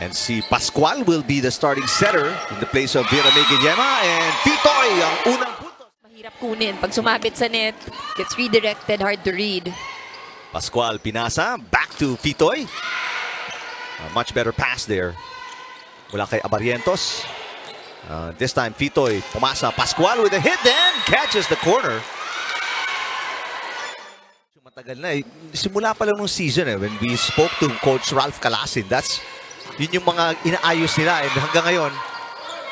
And si Pascual will be the starting setter in the place of Vera Guillema. And Fitoy ang unang puntos. Mahirap kunin. Pag sumabit sa net, gets redirected, hard to read. Pascual pinasa, back to Fitoy. A much better pass there. Mula kay Abarrientos. This time Fitoy pumasa. Pascual with a hit, then catches the corner. Matagal na. Simula pa lang nung season when we spoke to Coach Ralph Calasin. Yun yung mga inaayos nila. And hanggang ngayon,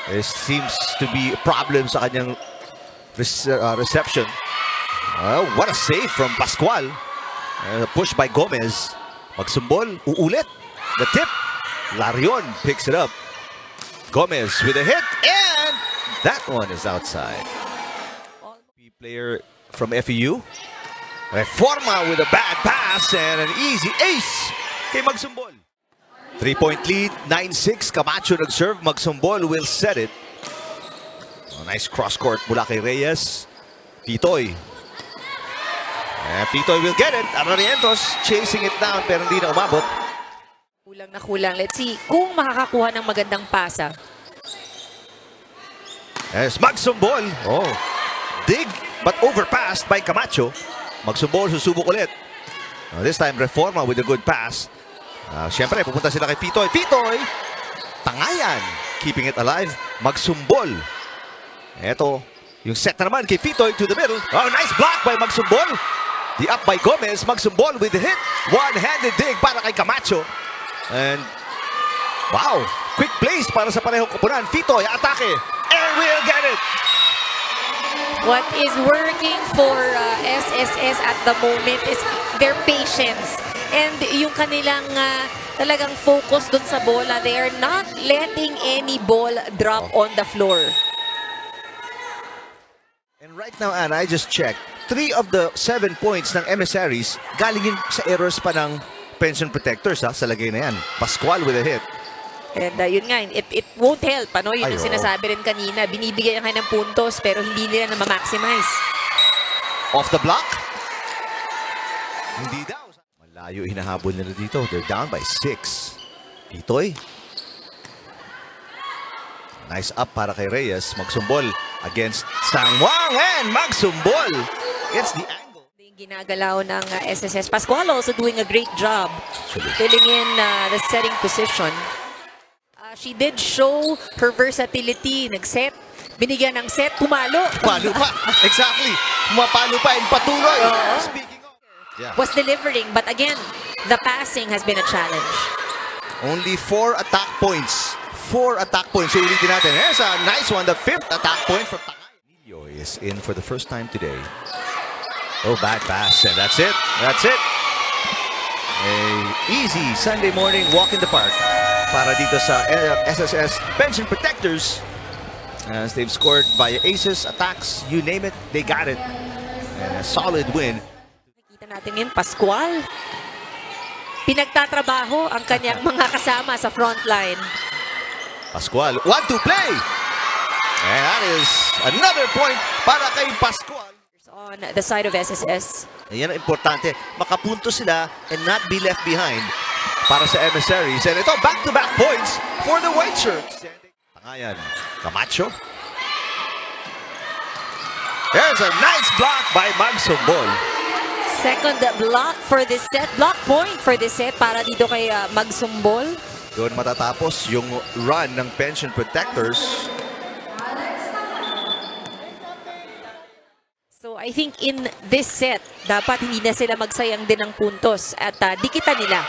there seems to be a problem sa kanyang reception. What a save from Pascual. Push by Gomez. Magsumbol. Uulit. The tip. Larion picks it up. Gomez with a hit. And that one is outside. Player from FEU. Reforma with a bad pass and an easy ace kay Magsumbol. 3-point lead, 9-6. Camacho nag-serve. Magsumbol will set it. Nice cross-court mula kay Reyes. Fitoy. And Fitoy will get it. Abarrientos chasing it down pero hindi na umabot. Kulang na kulang. Let's see kung makakakuha ng magandang pasa. Yes, Magsumbol. Dig but overpassed by Camacho. Magsumbol, susubok ulit. This time, Reforma with a good pass. Siyempre, pupunta sila kay Fitoy. Fitoy! Tangayan. Keeping it alive. Magsumbol. Eto, yung set na naman kay Fitoy to the middle. Nice block by Magsumbol. The up by Gomez. Magsumbol with the hit. One-handed dig para kay Camacho. And, wow! Quick plays para sa parehong koponan. Fitoy, atake. And we'll get it! What is working for SSS at the moment is their patience. And yung kanilang talagang focus dun sa bola. They are not letting any ball drop on the floor. And right now, Anna, I just checked. 3 of the 7 points ng emissaries galing sa errors pa ng pension protectors sa lagay na yan. Pascual with a hit. And yun nga, it won't help. Yun ang sinasabi rin kanina. Binibigay kayo ng puntos pero hindi nila na ma-maximize. Off the block? Hindi daw. Malayo hinahabol nila dito. They're down by 6. Fitoy. Nice up para kay Reyes. Magsumbol against Sangwang. And Magsumbol gets the angle. Ginagalaw ng SSS. Pascual also doing a great job filling in the setting position. She did show her versatility. Nag-set. Binigyan ng set. Pumalo. Pumalo pa. Exactly. Pumapalo pa and patuloy. Speaking of. Was delivering. But again, the passing has been a challenge. Only 4 attack points. 4 attack points. So ulitin natin. Here's a nice one. The 5th attack point from Takay. Emilio is in for the first time today. Bad pass. And that's it. That's it. A easy Sunday morning walk in the park para dito sa SSS Pension Protectors. As they've scored via aces, attacks, you name it, they got it. And a solid win. Nakita natin ngayon, Pascual. Pinagtatrabaho ang kanyang mga kasama sa front line. Pascual, 1-2 play! And that is another point para kay Pascual. On the side of SSS. Yan ang importante. Makapunto sila and not be left behind para sa emissaries. And ito, back-to-back points for the white shirts. Tangayan, Camacho. There's a nice block by Magsumbol. Second block for this set. Block point for this set para dito kay Magsumbol. Doon matatapos yung run ng Pension Protectors. So I think in this set, dapat hindi na sila magsayang din ng puntos at dikitan nila.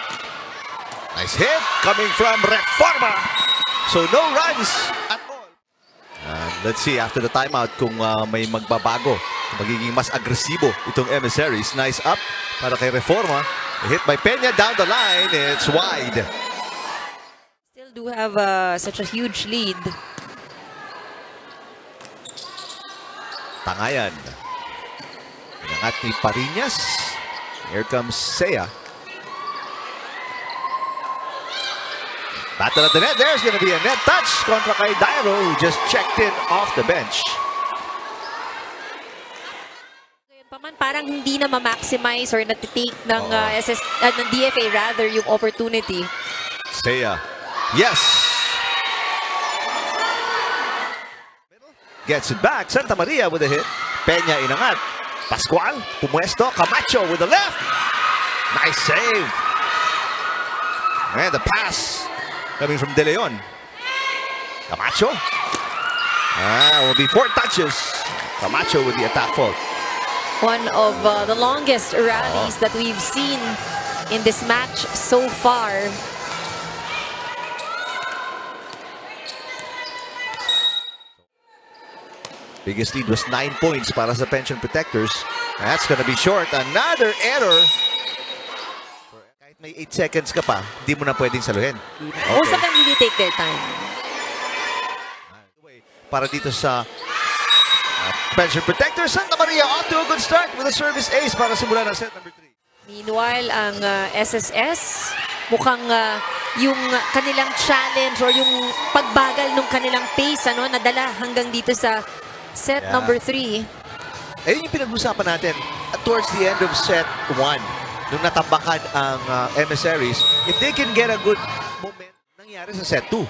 Nice hit coming from Reforma. So no runs at all. Let's see after the timeout kung may magbabago. Magiging mas agresibo itong emissaries. Nice up para kay Reforma. Hit by Peña down the line. It's wide. Still do have such a huge lead. Tangayan. Pinangat ni Parinas. Here comes Seiya. Battle at the net. There's going to be a net touch kontra kay Dairo who just checked in off the bench. Paman parang hindi na ma-maximize or natitake ng, ng DFA rather yung opportunity. Seiya Yes. Gets it back. Santa Maria with a hit. Peña inangat. Pascual, pumuesto. Camacho with the left. Nice save. And the pass coming from De Leon. Camacho. Will be 4 touches. Camacho with the attack fault. One of the longest rallies that we've seen in this match so far. Biggest lead was 9 points para sa Pension Protectors. That's gonna be short. Another error. Kahit may 8 seconds ka pa, hindi mo na pwedeng saluhin. Most of them really take their time. Para dito sa Pension Protectors, Santa Maria off to a good start with a service ace para simulan ng set number 3. Meanwhile, ang SSS, mukhang yung kanilang challenge or yung pagbagal ng kanilang pace, nadala hanggang dito sa set number 3. Ayun yung pinag-usapan natin towards the end of set 1. Nung natambakan ang emissaries, if they can get a good moment, nangyari sa set 2.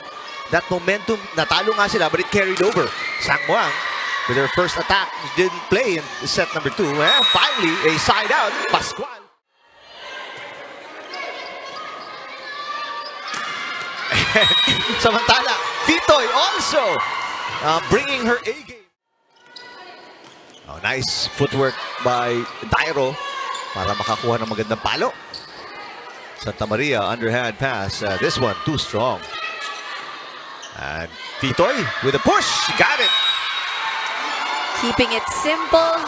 That momentum, natalo nga sila, but it carried over. Sangmuang, with their first attack, didn't play in set number 2. Finally, a side out, Pascual. Samantala, Fitoy also bringing her A-game. Nice footwork by Dairo para makakuha ng magandang palo. Santa Maria, underhand pass. This one, too strong. And Fitoy with a push. Got it. Keeping it simple.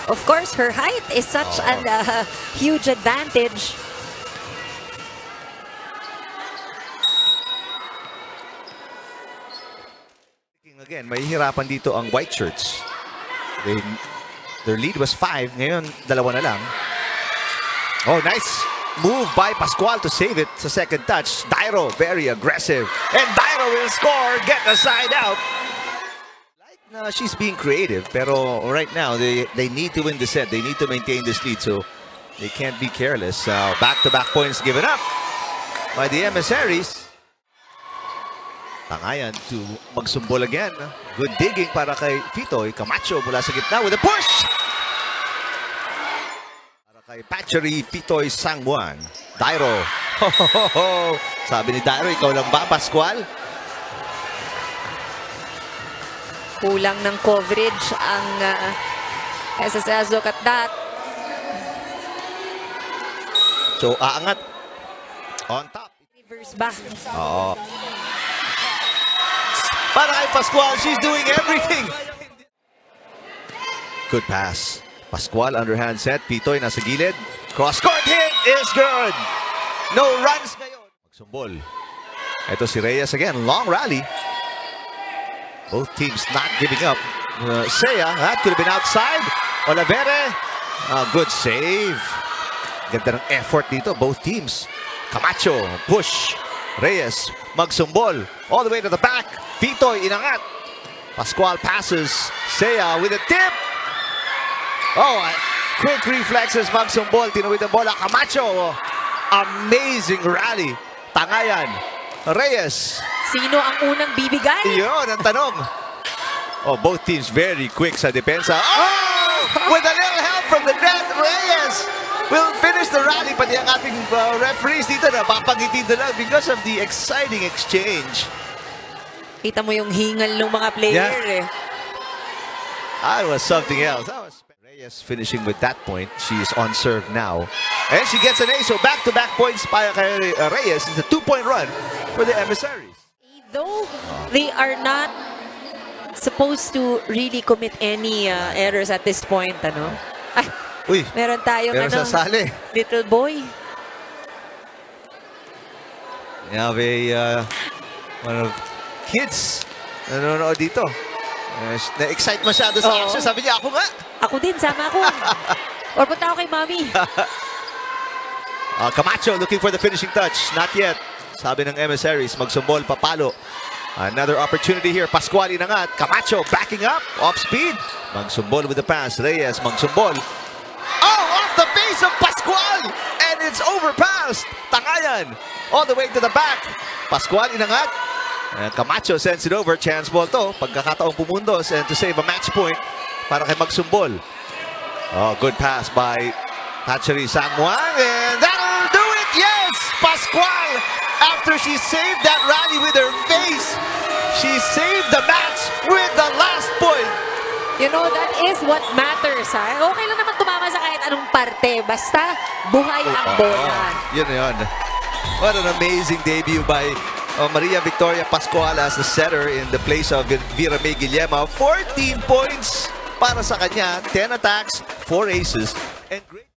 Of course, her height is such a huge advantage. Again, mahihirapan dito ang white shirts. Their lead was 5. Ngayon, 2 na lang. Nice move by Pascual to save it sa second touch. Dairo, very aggressive. And Dairo will score, get the side out. She's being creative, pero right now, they need to win the set. They need to maintain this lead, so they can't be careless. Back-to-back points given up by the emissaries. Tangayan to magsumbol again. Good digging para kay Fitoy. Camacho mula sa gitna with a push! Para kay Patchery, Fitoy, Sangmuang. Dairo. Sabi ni Dairo, ikaw lang ba, Pascual? Kulang ng coverage ang SSS. Look at that. So, aangat. On top. Reverse back. Para kay Pascual, she's doing everything. Good pass. Pascual, underhand set. Fitoy nasa gilid. Cross-court hit is good. No runs ngayon. Magsumbol. Ito si Reyes again. Long rally. Both teams not giving up. Seiya, that could have been outside. Olavere, good save. Ganda ng effort dito, both teams. Camacho, push. Reyes, magsumbol. All the way to the back. Fitoy, inangat. Pascual passes. Seiya with a tip. Quick reflexes, magsumbol. Tinuwid ang bola. Camacho, amazing rally. Tangayan, Reyes. Sino ang unang bibigay? Yun ang tanong. Both teams very quick sa depensa. With a little help from the net, Reyes will finish the rally. Pati ang ating referees dito na papangiti na lang because of the exciting exchange. Kita mo yung hingal ng mga player That was something else. Reyes finishing with that point. She's on serve now. And she gets an ace. So back-to-back points para kay Reyes. It's a 2-point run for the emissaries. Though they are not supposed to really commit any errors at this point, Uy, meron tayong sasali. Little boy. We have one of kids nanonood dito. Na-excite masyado sa action. Sabi niya, ako nga. Ako din, sama ako. Or punta ako kay Mami. Camacho looking for the finishing touch. Not yet. Sabi ng emissaries, magsumbol, papalo. Another opportunity here. Pascual inangat. Camacho backing up. Off speed. Magsumbol with the pass. Reyes, magsumbol. Off the face of Pascual! And it's overpassed. Tangayan all the way to the back. Pascual inangat. And Camacho sends it over. Chance ball to. Pagkakataong pumundos and to save a match point para kay Magsumbol. Oh, good pass by Hatchery Sangmuang. And that'll do it! Yes! Pascual! After she saved that rally with her face, she saved the match with the last point. You know, that is what matters, ha? Okay lang naman tumama sa kahit anong parte. Basta, buhay ang bola. Yun yun. What an amazing debut by Maria Victoria Pascual as the setter in the place of Vera May Guillema. 14 points para sa kanya. 10 attacks, 4 aces. And great